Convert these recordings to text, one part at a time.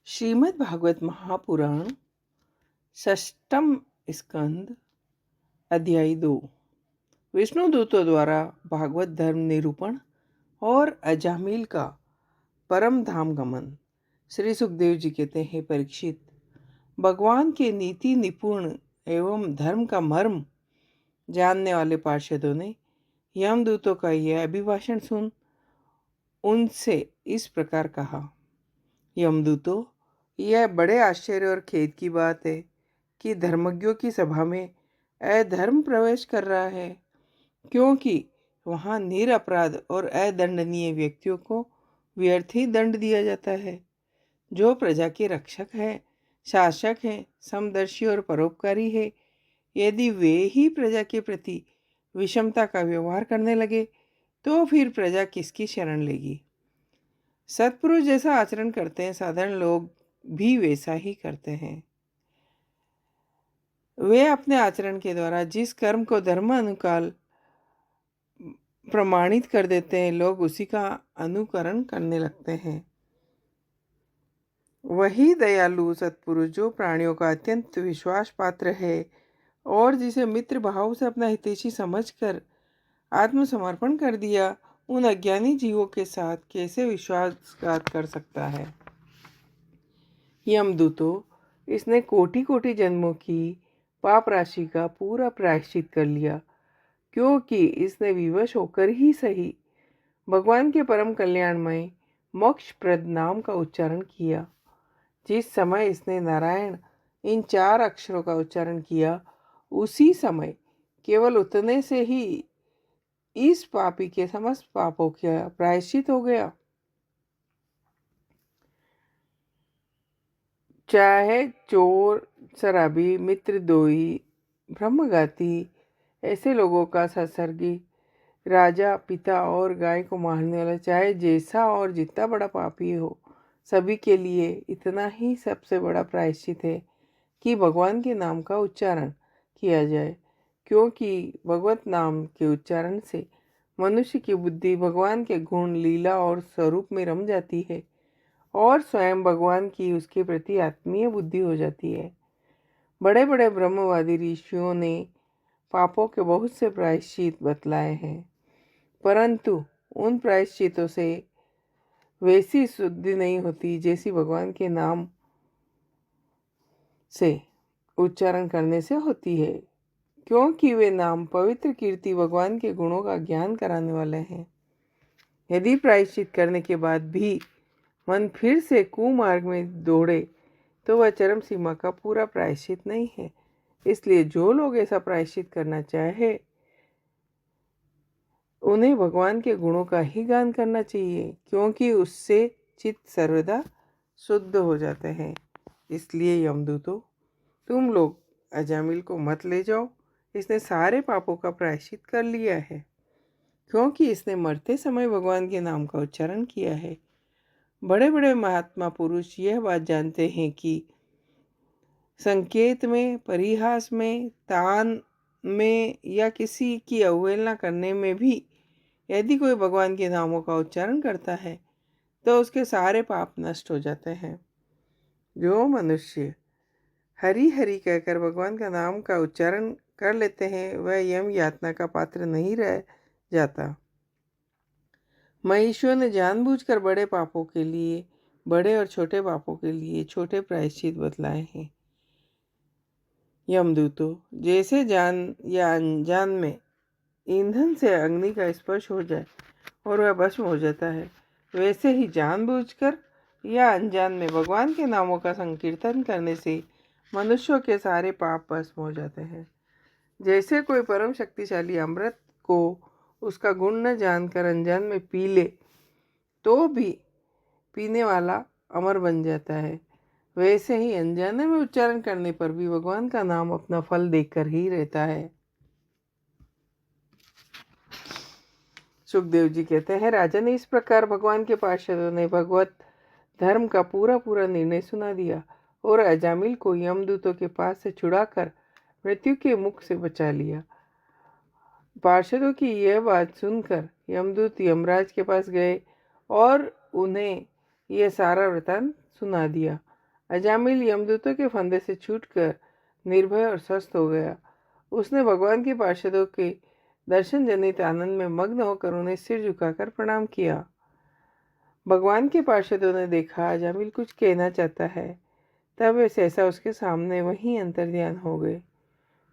श्रीमद् भागवत महापुराण षष्ठम स्कंद अध्याय 2 विष्णु दूतों द्वारा भागवत धर्म निरूपण और अजामिल का परम धाम गमन। श्री सुखदेव जी कहते हैं, परीक्षित, भगवान के नीति निपुण एवं धर्म का मर्म जानने वाले पार्षदों ने यमदूतों का यह अभिभाषण सुन उनसे इस प्रकार कहा। यमदूतों, यह बड़े आश्चर्य और खेद की बात है कि धर्मज्ञों की सभा में अधर्म प्रवेश कर रहा है, क्योंकि वहाँ निरपराध और अदंडनीय व्यक्तियों को व्यर्थ ही दंड दिया जाता है। जो प्रजा के रक्षक है, शासक है, समदर्शी और परोपकारी है, यदि वे ही प्रजा के प्रति विषमता का व्यवहार करने लगे तो फिर प्रजा किसकी शरण लेगी। सत्पुरुष जैसा आचरण करते हैं, साधारण लोग भी वैसा ही करते हैं। वे अपने आचरण के द्वारा जिस कर्म को धर्म अनुकाल प्रमाणित कर देते हैं, लोग उसी का अनुकरण करने लगते हैं। वही दयालु सत्पुरुष जो प्राणियों का अत्यंत विश्वास पात्र है और जिसे मित्र भाव से अपना हितैषी समझकर आत्मसमर्पण कर दिया, उन अज्ञानी जीवों के साथ कैसे विश्वासघात कर सकता है। यमदूतों, इसने कोटि कोटि जन्मों की पाप राशि का पूरा प्रायश्चित कर लिया, क्योंकि इसने विवश होकर ही सही भगवान के परम कल्याणमय मोक्षप्रद नाम का उच्चारण किया। जिस समय इसने नारायण इन 4 अक्षरों का उच्चारण किया, उसी समय केवल उतने से ही इस पापी के समस्त पापों का प्रायश्चित हो गया। चाहे चोर, शराबी, मित्रद्रोही, ब्रह्मघाती ऐसे लोगों का संसर्गी, राजा, पिता और गाय को मारने वाला, चाहे जैसा और जितना बड़ा पापी हो, सभी के लिए इतना ही सबसे बड़ा प्रायश्चित है कि भगवान के नाम का उच्चारण किया जाए, क्योंकि भगवत नाम के उच्चारण से मनुष्य की बुद्धि भगवान के गुण, लीला और स्वरूप में रम जाती है और स्वयं भगवान की उसके प्रति आत्मीय बुद्धि हो जाती है। बड़े बड़े ब्रह्मवादी ऋषियों ने पापों के बहुत से प्रायश्चित बतलाए हैं, परंतु उन प्रायश्चितों से वैसी शुद्धि नहीं होती जैसी भगवान के नाम से उच्चारण करने से होती है, क्योंकि वे नाम पवित्र कीर्ति भगवान के गुणों का ज्ञान कराने वाले हैं। यदि प्रायश्चित करने के बाद भी मन फिर से कुमार्ग में दौड़े तो वह चरम सीमा का पूरा प्रायश्चित नहीं है। इसलिए जो लोग ऐसा प्रायश्चित करना चाहे, उन्हें भगवान के गुणों का ही गान करना चाहिए, क्योंकि उससे चित्त सर्वदा शुद्ध हो जाते हैं। इसलिए यमदूतों, तुम लोग अजामिल को मत ले जाओ। इसने सारे पापों का प्रायश्चित कर लिया है, क्योंकि इसने मरते समय भगवान के नाम का उच्चारण किया है। बड़े बड़े महात्मा पुरुष यह बात जानते हैं कि संकेत में, परिहास में, तान में या किसी की अवहेलना करने में भी यदि कोई भगवान के नामों का उच्चारण करता है तो उसके सारे पाप नष्ट हो जाते हैं। जो मनुष्य हरि हरि कहकर भगवान का नाम का उच्चारण कर लेते हैं, वह यम यातना का पात्र नहीं रह जाता। मैं ईश्वर ने जानबूझकर बड़े पापों के लिए बड़े और छोटे पापों के लिए छोटे प्रायश्चित बतलाए हैं। यमदूतों, जैसे जान या अनजान में ईंधन से अग्नि का स्पर्श हो जाए और वह भस्म हो जाता है, वैसे ही जानबूझकर या अनजान में भगवान के नामों का संकीर्तन करने से मनुष्यों के सारे पाप भस्म हो जाते हैं। जैसे कोई परम शक्तिशाली अमृत को उसका गुण न जानकर अनजान में पी ले तो भी पीने वाला अमर बन जाता है, वैसे ही अनजाने में उच्चारण करने पर भी भगवान का नाम अपना फल देकर ही रहता है। सुखदेव जी कहते हैं, राजा ने इस प्रकार भगवान के पार्षदों ने भगवत धर्म का पूरा पूरा निर्णय सुना दिया और अजामिल को यमदूतों के पास से छुड़ाकर मृत्यु के मुख से बचा लिया। पार्षदों की यह बात सुनकर यमदूत यमराज के पास गए और उन्हें यह सारा वृतांत सुना दिया। अजामिल यमदूतों के फंदे से छूटकर निर्भय और स्वस्थ हो गया। उसने भगवान के पार्षदों के दर्शन जनित आनंद में मग्न होकर उन्हें सिर झुकाकर प्रणाम किया। भगवान के पार्षदों ने देखा अजामिल कुछ कहना चाहता है, तब वे सहसा उसके सामने वहीं अंतर्ध्यान हो गए।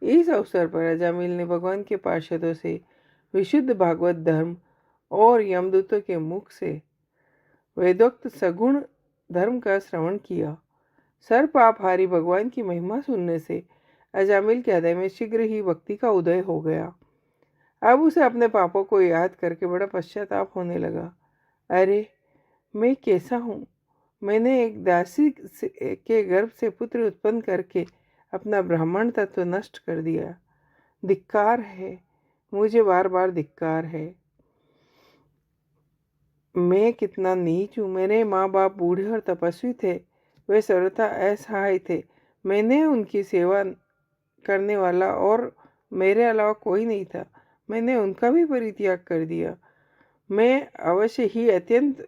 इस अवसर पर अजामिल ने भगवान के पार्षदों से विशुद्ध भागवत धर्म और यमदूतों के मुख से वेदोक्त सगुण धर्म का श्रवण किया। सर्वपापहारी भगवान की महिमा सुनने से अजामिल के हृदय में शीघ्र ही भक्ति का उदय हो गया। अब उसे अपने पापों को याद करके बड़ा पश्चाताप होने लगा। अरे, मैं कैसा हूँ! मैंने एक दासी के गर्भ से पुत्र उत्पन्न करके अपना ब्राह्मण तत्व नष्ट कर दिया। धिक्कार है, मुझे बार बार धिक्कार है। मैं कितना नीच हूँ। मेरे माँ बाप बूढ़े और तपस्वी थे, वे सर्वथा असहाय थे। मैंने उनकी सेवा करने वाला और मेरे अलावा कोई नहीं था। मैंने उनका भी परित्याग कर दिया। मैं अवश्य ही अत्यंत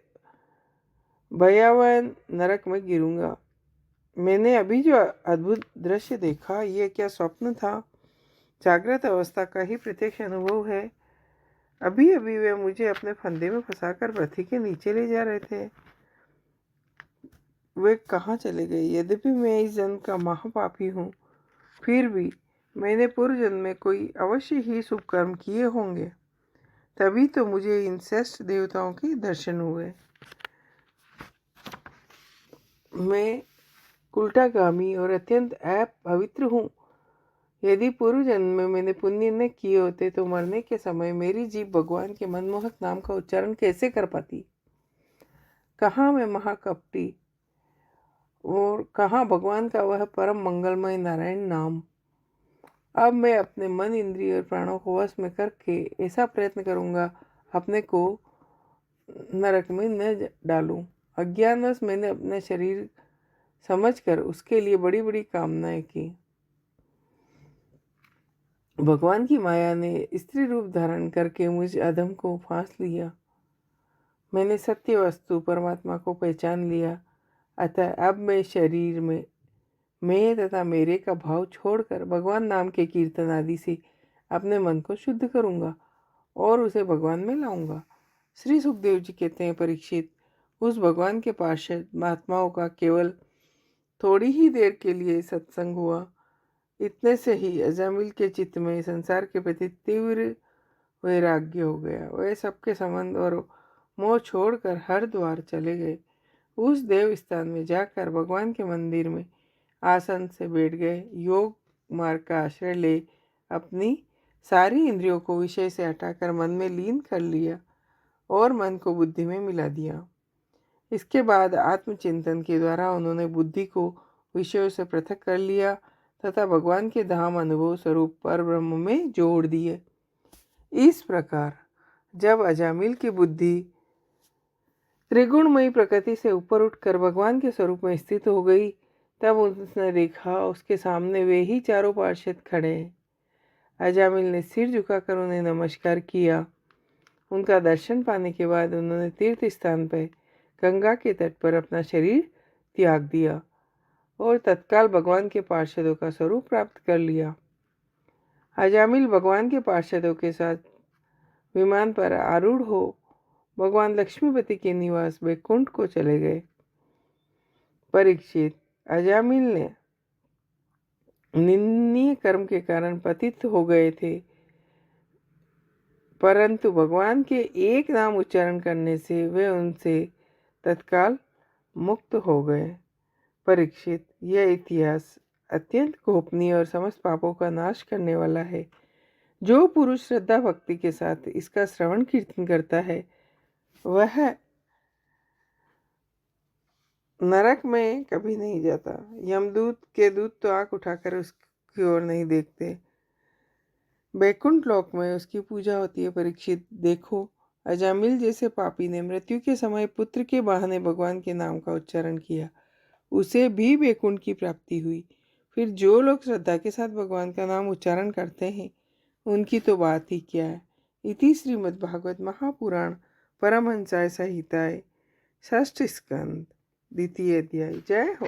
भयावह नरक में गिरूंगा। मैंने अभी जो अद्भुत दृश्य देखा, ये क्या स्वप्न था? जागृत अवस्था का ही प्रत्यक्ष अनुभव है। अभी अभी वे मुझे अपने फंदे में फंसाकर पृथ्वी के नीचे ले जा रहे थे। वे कहाँ चले गए? यद्यपि मैं इस जन्म का महापापी हूँ, फिर भी मैंने पूर्व जन्म में कोई अवश्य ही शुभ कर्म किए होंगे, तभी तो मुझे इन श्रेष्ठ देवताओं के दर्शन हुए। मैं उल्टागामी और अत्यंत अपवित्र हूँ। यदि पूर्व जन्म में मैंने पुण्य न किए होते तो मरने के समय मेरी जीभ भगवान के मनमोहक नाम का उच्चारण कैसे कर पाती? कहाँ मैं महाकपटी और कहाँ भगवान का वह परम मंगलमय नारायण नाम। अब मैं अपने मन, इंद्रिय और प्राणों को वश में करके ऐसा प्रयत्न करूँगा अपने को नरक में न डालूं। अज्ञानवश मैंने अपना शरीर समझकर उसके लिए बड़ी बड़ी कामनाएं की। भगवान की माया ने स्त्री रूप धारण करके मुझ अधम को फांस लिया। मैंने सत्य वस्तु परमात्मा को पहचान लिया। अतः अब मैं शरीर में मैं तथा मेरे का भाव छोड़कर भगवान नाम के कीर्तन आदि से अपने मन को शुद्ध करूँगा और उसे भगवान में लाऊंगा। श्री सुखदेव जी कहते हैं, परीक्षित, उस भगवान के पार्षद महात्माओं का केवल थोड़ी ही देर के लिए सत्संग हुआ। इतने से ही अजामिल के चित्त में संसार के प्रति तीव्र वैराग्य हो गया। वे सबके संबंध और मोह छोड़कर हरिद्वार चले गए। उस देव स्थान में जाकर भगवान के मंदिर में आसन से बैठ गए। योग मार्ग का आश्रय ले अपनी सारी इंद्रियों को विषय से हटाकर मन में लीन कर लिया और मन को बुद्धि में मिला दिया। इसके बाद आत्मचिंतन के द्वारा उन्होंने बुद्धि को विषयों से पृथक कर लिया तथा भगवान के धाम अनुभव स्वरूप पर ब्रह्म में जोड़ दिए। इस प्रकार जब अजामिल की बुद्धि त्रिगुणमयी प्रकृति से ऊपर उठकर भगवान के स्वरूप में स्थित हो गई, तब उसने देखा उसके सामने वे ही चारों पार्षद खड़े हैं। अजामिल ने सिर झुकाकर उन्हें नमस्कार किया। उनका दर्शन पाने के बाद उन्होंने तीर्थ स्थान पर गंगा के तट पर अपना शरीर त्याग दिया और तत्काल भगवान के पार्षदों का स्वरूप प्राप्त कर लिया। अजामिल भगवान के पार्षदों के साथ विमान पर आरूढ़ हो भगवान लक्ष्मीपति के निवास वैकुंठ को चले गए। परीक्षित, अजामिल ने निंदनीय कर्म के कारण पतित हो गए थे, परंतु भगवान के एक नाम उच्चारण करने से वे उनसे तत्काल मुक्त हो गए। परीक्षित, यह इतिहास अत्यंत गोपनीय और समस्त पापों का नाश करने वाला है। जो पुरुष श्रद्धा भक्ति के साथ इसका श्रवण कीर्तन करता है वह नरक में कभी नहीं जाता। यमदूत के दूत तो आंख उठाकर उसकी ओर नहीं देखते। बैकुंठ लोक में उसकी पूजा होती है। परीक्षित, देखो, अजामिल जैसे पापी ने मृत्यु के समय पुत्र के बहाने भगवान के नाम का उच्चारण किया, उसे भी बैकुंठ की प्राप्ति हुई। फिर जो लोग श्रद्धा के साथ भगवान का नाम उच्चारण करते हैं उनकी तो बात ही क्या है। इति श्रीमद्भागवत महापुराण परमहंसाय संहिताय षष्ठ स्कंद द्वितीय अध्याय। जय हो।